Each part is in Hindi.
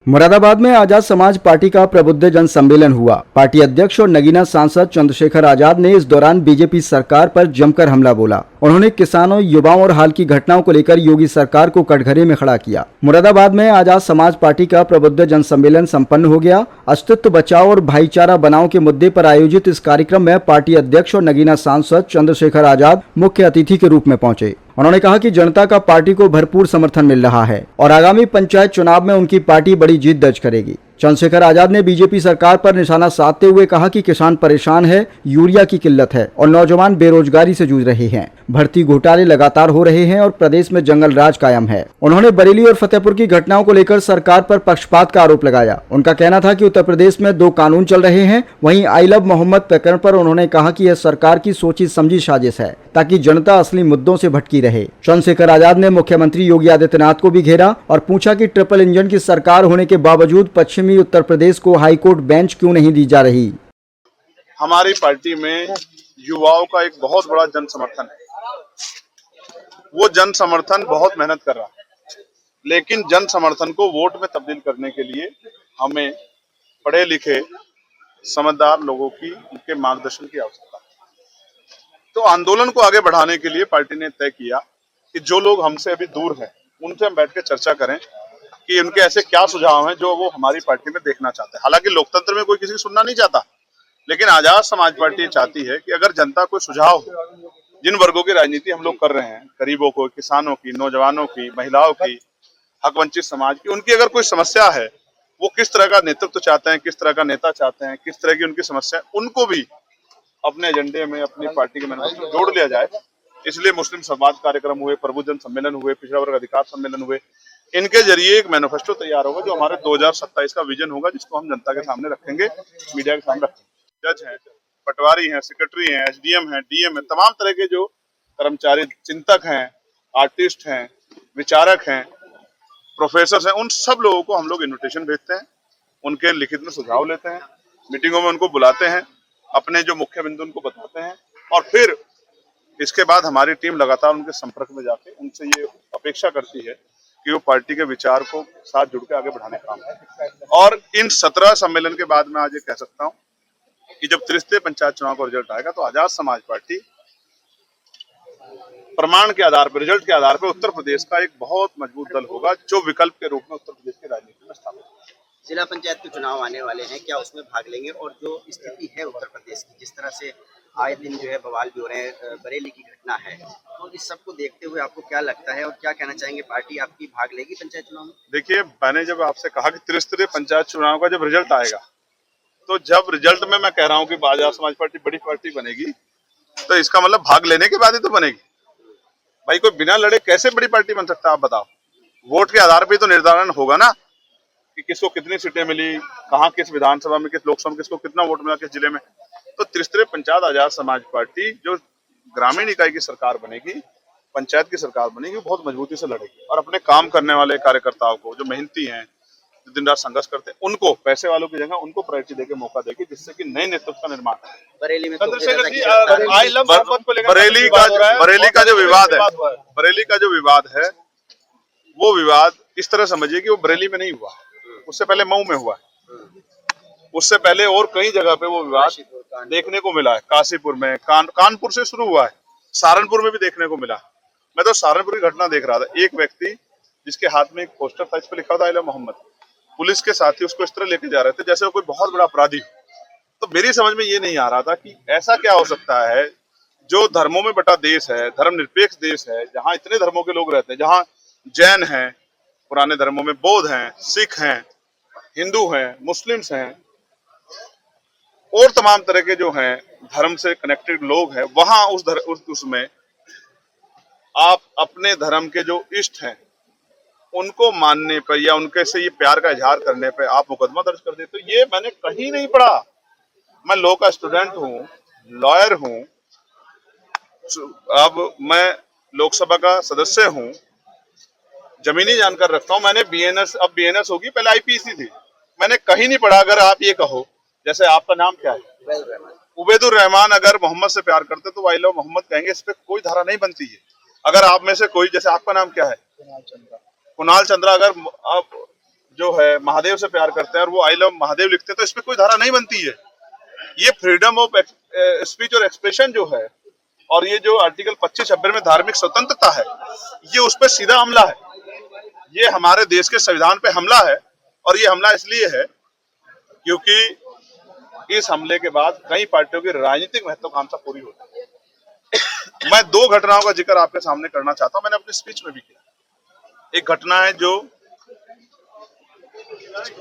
मुरादाबाद में आजाद समाज पार्टी का प्रबुद्ध जन सम्मेलन हुआ। पार्टी अध्यक्ष और नगीना सांसद चंद्रशेखर आजाद ने इस दौरान बीजेपी सरकार पर जमकर हमला बोला। उन्होंने किसानों, युवाओं और हाल की घटनाओं को लेकर योगी सरकार को कटघरे में खड़ा किया। मुरादाबाद में आजाद समाज पार्टी का प्रबुद्ध जन सम्मेलन संपन्न हो गया। अस्तित्व बचाओ और भाईचारा बनाओ के मुद्दे पर आयोजित इस कार्यक्रम में पार्टी अध्यक्ष और नगीना सांसद चंद्रशेखर आजाद मुख्य अतिथि के रूप में पहुंचे। उन्होंने कहा कि जनता का पार्टी को भरपूर समर्थन मिल रहा है और आगामी पंचायत चुनाव में उनकी पार्टी बड़ी जीत दर्ज करेगी। चंद्रशेखर आजाद ने बीजेपी सरकार पर निशाना साधते हुए कहा कि किसान परेशान है, यूरिया की किल्लत है और नौजवान बेरोजगारी से जूझ रहे हैं। भर्ती घोटाले लगातार हो रहे हैं और प्रदेश में जंगल राज कायम है। उन्होंने बरेली और फतेहपुर की घटनाओं को लेकर सरकार पर पक्षपात का आरोप लगाया। उनका कहना था कि उत्तर प्रदेश में 2 कानून चल रहे हैं। वहीं आई लव मोहम्मद प्रकरण पर उन्होंने कहा कि यह सरकार की सोची समझी साजिश है ताकि जनता असली मुद्दों से भटकी रहे। चंद्रशेखर आजाद ने मुख्यमंत्री योगी आदित्यनाथ को भी घेरा और पूछा कि ट्रिपल इंजन की सरकार होने के बावजूद पश्चिमी उत्तर प्रदेश को हाईकोर्ट बेंच क्यों नहीं दी जा रही। हमारी पार्टी में युवाओं का एक बहुत बड़ा जन समर्थन है। वो जन समर्थन बहुत मेहनत कर रहा है, लेकिन जन समर्थन को वोट में तब्दील करने के लिए हमें पढ़े लिखे समझदार लोगों की उनके मार्गदर्शन की आवश्यकता है। तो आंदोलन को आगे बढ़ाने के लिए पार्टी ने तय किया कि जो लोग हमसे अभी दूर हैं उनसे हम बैठ के चर्चा करें कि उनके ऐसे क्या सुझाव हैं जो वो हमारी पार्टी में देखना चाहते हैं। हालांकि लोकतंत्र में कोई किसी की सुनना नहीं चाहता, लेकिन आजाद समाज पार्टी चाहती है कि अगर जनता कोई सुझाव हो, जिन वर्गों की राजनीति हम लोग कर रहे हैं, गरीबों को, किसानों की, नौजवानों की, महिलाओं की, हक वंचित समाज की, उनकी अगर कोई समस्या है, वो किस तरह का नेतृत्व चाहते हैं, किस तरह का नेता चाहते हैं, किस तरह की उनकी समस्या है, उनको भी अपने एजेंडे में अपनी पार्टी के मैनिफेस्टो में जोड़ लिया जाए। इसलिए मुस्लिम संवाद कार्यक्रम हुए, प्रबुद्ध जन सम्मेलन हुए, पिछड़ा वर्ग अधिकार सम्मेलन हुए। इनके जरिए एक मैनिफेस्टो तैयार होगा जो हमारे 2027 का विजन होगा, जिसको हम जनता के सामने रखेंगे, मीडिया के सामने रखेंगे। जज हैं, पटवारी हैं, सेक्रेटरी हैं, एसडीएम हैं, डीएम हैं, तमाम तरह के जो कर्मचारी, चिंतक हैं, आर्टिस्ट हैं, विचारक हैं, प्रोफेसर हैं, उन सब लोगों को हम लोग इन्विटेशन भेजते हैं, उनके लिखित में सुझाव लेते हैं, मीटिंगों में उनको बुलाते हैं, अपने जो मुख्य बिंदु उनको बताते हैं और फिर इसके बाद हमारी टीम लगातार उनके संपर्क में जाके उनसे ये अपेक्षा करती है कि वो पार्टी के विचार को साथ जुड़ के आगे बढ़ाने का काम करें। और इन 17 सम्मेलन के बाद मैं आज ये कह सकता हूँ कि जब त्रिस्तरीय पंचायत चुनाव का रिजल्ट आएगा तो आजाद समाज पार्टी प्रमाण के आधार पर, रिजल्ट के आधार पर उत्तर प्रदेश का एक बहुत मजबूत दल होगा जो विकल्प के रूप में उत्तर प्रदेश की राजनीति में स्थापित होगा। जिला पंचायत के चुनाव आने वाले हैं, क्या उसमें भाग लेंगे? और जो स्थिति है उत्तर प्रदेश की, जिस तरह से आए दिन जो है बवाल भी हो रहे हैं, बरेली की घटना है, तो इस सब को देखते हुए आपको क्या लगता है और क्या कहना चाहेंगे? पार्टी आपकी भाग लेगी पंचायत चुनाव में? देखिए, मैंने जब आपसे कहा कि त्रिस्तरीय पंचायत चुनाव का जब रिजल्ट आएगा, तो जब रिजल्ट में मैं कह रहा हूँ कि आजाद समाज पार्टी बड़ी पार्टी बनेगी, तो इसका मतलब भाग लेने के बाद ही तो बनेगी। भाई, कोई बिना लड़े कैसे बड़ी पार्टी बन सकता है, आप बताओ। वोट के आधार पर तो निर्धारण होगा ना कि किसको कितनी सीटें मिली, कहाँ, किस विधानसभा में, किस लोकसभा में किसको कितना वोट मिला, किस जिले में। तो त्रिस्तरीय पंचायत आजाद समाज पार्टी जो ग्रामीण इकाई की सरकार बनेगी, पंचायत की सरकार बनेगी, बहुत मजबूती से लड़ेगी और अपने काम करने वाले कार्यकर्ताओं को, जो मेहनती हैं, जो दिन रात संघर्ष करते हैं, उनको, पैसे वालों की जगह उनको प्रायोरिटी देकर मौका देगी, जिससे कि नए नेतृत्व का निर्माण है। बरेली में बरेली का जो विवाद है वो विवाद इस तरह समझिए कि वो बरेली में नहीं हुआ, उससे पहले मऊ में हुआ है, उससे पहले और कई जगह पे वो विवाद देखने को मिला है। काशीपुर में, कानपुर से शुरू हुआ है, सहारनपुर में भी देखने को मिला। मैं तो सहारनपुर की घटना देख रहा था, एक व्यक्ति जिसके हाथ में एक पोस्टर था, इस पर लिखा था आई लव मोहम्मद, पुलिस के साथी उसको इस तरह लेके जा रहे थे जैसे वो कोई बहुत बड़ा अपराधी। तो मेरी समझ में ये नहीं आ रहा था कि ऐसा क्या हो सकता है जो धर्मों में बटा देश है, धर्मनिरपेक्ष देश है, जहाँ इतने धर्मों के लोग रहते हैं, जहाँ जैन हैं, पुराने धर्मों में बौद्ध हैं, सिख हैं, हिंदू हैं, मुस्लिम्स हैं और तमाम तरह के जो हैं धर्म से कनेक्टेड लोग हैं, वहां उसमें आप अपने धर्म के जो इष्ट हैं उनको मानने पर या उनके से ये प्यार का इजहार करने पर आप मुकदमा दर्ज कर देते। तो ये मैंने कहीं नहीं पढ़ा। मैं लॉ का स्टूडेंट हूँ, लॉयर हूँ, अब मैं लोकसभा का सदस्य हूँ, जमीनी जानकर रखता हूँ। मैंने बीएनएस, अब बीएनएस होगी, पहले आईपीसी थी। मैंने कहीं नहीं पढ़ा। अगर आप ये कहो, जैसे आपका नाम क्या है? उबैदुर रहमान, अगर मोहम्मद से प्यार करते तो आई लव मोहम्मद कहेंगे, इस पे कोई धारा नहीं बनती है। अगर आप में से कोई, जैसे आपका नाम क्या है? कुणाल चंद्रा, अगर आप जो है महादेव से प्यार करते हैं और वो आई लव महादेव लिखते हैं, तो इसमें कोई धारा नहीं बनती है। ये फ्रीडम ऑफ स्पीच और एक्सप्रेशन जो है, और ये जो आर्टिकल 25-26 में धार्मिक स्वतंत्रता है, ये उस पर सीधा हमला है। ये हमारे देश के संविधान पे हमला है, और ये हमला इसलिए है क्योंकि इस हमले के बाद कई पार्टियों की राजनीतिक महत्वाकांक्षा पूरी होती है। मैं 2 घटनाओं का जिक्र आपके सामने करना चाहता हूं, मैंने अपनी स्पीच में भी किया। एक घटना है जो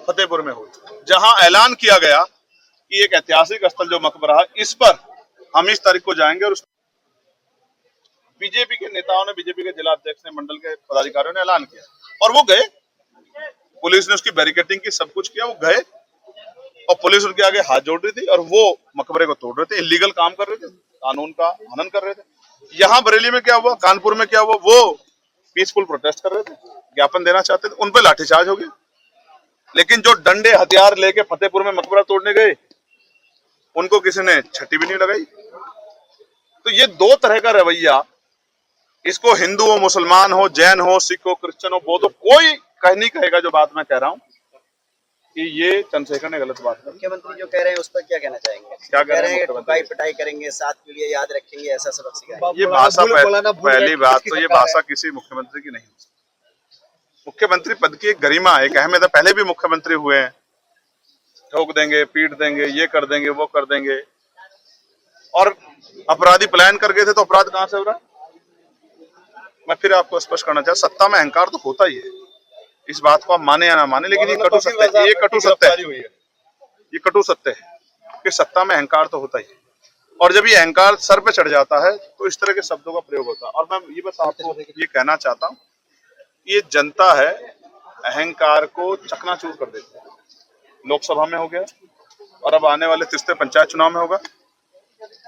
फतेहपुर में हुई, जहां ऐलान किया गया कि एक ऐतिहासिक स्थल जो मकबरा है, इस पर हम इस तारीख को जाएंगे, और बीजेपी के नेताओं ने, बीजेपी के जिला अध्यक्ष ने, मंडल के पदाधिकारियों ने ऐलान किया, और वो गए। पुलिस ने उसकी बैरिकेडिंग की, सब कुछ किया, वो गए, और पुलिस उनके आगे हाथ जोड़ रही थी, और वो मकबरे को तोड़ रहे थे, इलीगल काम कर रहे थे, कानून का हनन कर रहे थे। यहाँ बरेली में क्या हुआ, कानपुर में क्या हुआ, वो पीसफुल प्रोटेस्ट कर रहे थे, ज्ञापन देना चाहते थे, उन पर लाठीचार्ज हो गया। लेकिन जो डंडे हथियार लेके फतेहपुर में मकबरा तोड़ने गए, उनको किसी ने छठी भी नहीं लगाई। तो ये 2 तरह का रवैया, इसको हिंदू हो, मुसलमान हो, जैन हो, सिख हो, क्रिश्चियन हो, बौद्ध हो, कोई नहीं कहेगा जो बात मैं कह रहा हूं कि ये चंद्रशेखर ने गलत बात करी। मुख्यमंत्री जो कह रहे हैं उस पर क्या कहना चाहेंगे? क्या कह रहे हैं? ठुकाई पिटाई करेंगे, 7 पीढ़ियां याद रखेंगे, ऐसा सबक सिखाएंगे। ये भाषा, पहली बात तो ये भाषा किसी मुख्यमंत्री की नहीं हो सकती। मुख्यमंत्री पद की एक गरिमा है, एक अहमियत है। पहले भी मुख्यमंत्री हुए हैं, ठोक देंगे, पीट देंगे, ये कर देंगे, वो कर देंगे, और अपराधी पलायन कर गए थे, तो अपराध कहां से हो रहा है? मैं फिर आपको स्पष्ट करना चाहता, सत्ता में अहंकार तो होता ही है, इस बात को आप माने या ना माने, लेकिन ये कटु सत्य है, ये कटु सत्य है, ये कटु सत्य है कि सत्ता में अहंकार तो होता ही है, और जब ये अहंकार सर पे चढ़ जाता है तो इस तरह के शब्दों का प्रयोग होता है। और मैं ये बस आपको ये कहना चाहता हूँ, ये जनता है, अहंकार को चकनाचूर कर देती है। लोकसभा में हो गया, और अब आने वाले 30 पंचायत चुनाव में होगा,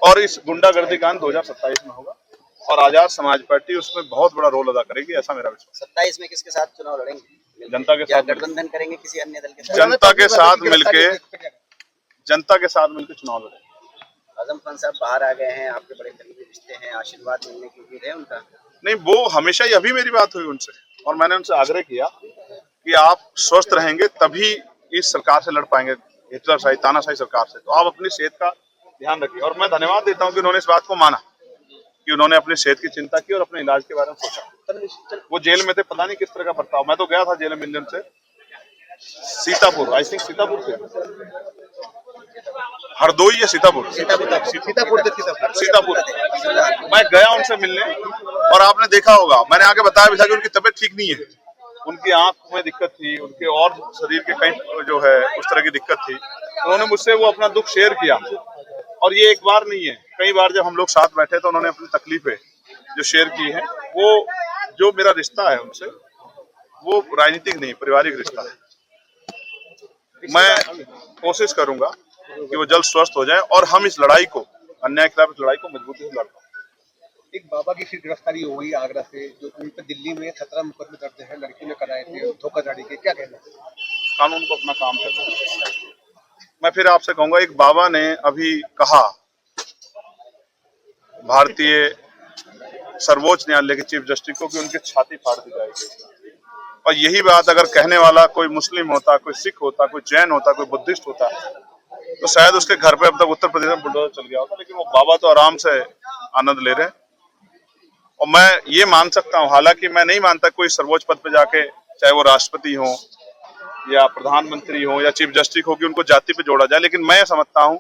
और इस गुंडागर्दी कांड 2027 में होगा, और आजाद समाज पार्टी उसमें बहुत बड़ा रोल अदा करेगी, ऐसा मेरा विश्वास। 27 में किसके साथ चुनाव लड़ेंगे? जनता के साथ गठबंधन करेंगे किसी अन्य दल के साथ? जनता के साथ मिलकर चुनाव लड़ेंगे। आजम खान साहब बाहर आ गए हैं, आपके बड़े करीबी रिश्ते हैं, आशीर्वाद मिलने की उम्मीद है उनका? नहीं, वो हमेशा ही, अभी मेरी बात हुई उनसे, और मैंने उनसे आग्रह किया कि आप स्वस्थ रहेंगे तभी इस सरकार से लड़ पाएंगे, हिटलरशाही तानाशाही सरकार से, तो आप अपनी सेहत का ध्यान रखिए। और मैं धन्यवाद देता हूं कि उन्होंने इस बात को माना, कि उन्होंने अपनी सेहत की चिंता की और अपने इलाज के बारे में सोचा। वो जेल में थे, पता नहीं किस तरह का बर्ताव, मैं तो गया था जेल में मिलने से, सीतापुर, आई थिंक सीतापुर से, हरदोई या सीतापुर, मैं गया उनसे मिलने, और आपने देखा होगा, मैंने आगे बताया भी था कि उनकी तबीयत ठीक नहीं है, उनकी आंख में दिक्कत थी, उनके और शरीर के कई जो है उस तरह की दिक्कत थी। उन्होंने मुझसे वो अपना दुख शेयर किया, और ये एक बार नहीं है, कई बार जब हम लोग साथ बैठे तो उन्होंने अपनी तकलीफें जो शेयर की है, वो जो मेरा रिश्ता है उनसे, वो राजनीतिक नहीं, पारिवारिक रिश्ता है। मैं कोशिश करूंगा कि वो जल्द स्वस्थ हो जाए, और हम इस लड़ाई को, अन्याय के खिलाफ इस लड़ाई को मजबूती से लड़ पाएं। एक बाबा की फिर गिरफ्तारी हो गई आगरा से, जो उन पर दिल्ली में 17 मुकदमे दर्ज है, लड़की ने कराए थे धोखाधड़ी के, क्या कहना है? कानून को अपना काम करना है। मैं फिर आपसे कहूंगा, एक बाबा ने अभी कहा, भारतीय सर्वोच्च न्यायालय के चीफ जस्टिस को, कि उनकी छाती फाड़ दी जाएगी, और यही बात अगर कहने वाला कोई मुस्लिम होता, कोई सिख होता, कोई जैन होता, कोई बुद्धिस्ट होता, तो शायद उसके घर पे अब तक उत्तर प्रदेश में बुलडोजर चल गया होता। लेकिन वो बाबा तो आराम से आनंद ले रहे हैं, और मैं ये मान सकता हूँ, हालांकि मैं नहीं मानता कोई सर्वोच्च पद पे जाके, चाहे वो राष्ट्रपति हो या प्रधानमंत्री हो या चीफ जस्टिस हो, कि उनको जाति पे जोड़ा जाए, लेकिन मैं समझता हूँ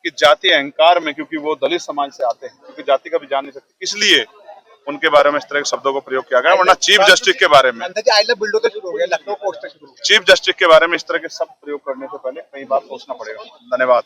कि जाति अहंकार में, क्योंकि वो दलित समाज से आते हैं, क्योंकि जाति का भी जान नहीं सकते, इसलिए उनके बारे में इस तरह के शब्दों का प्रयोग किया गया, वरना चीफ जस्टिस के बारे में, चीफ जस्टिस के बारे में इस तरह के शब्द प्रयोग करने से पहले कई बार सोचना पड़ेगा। धन्यवाद।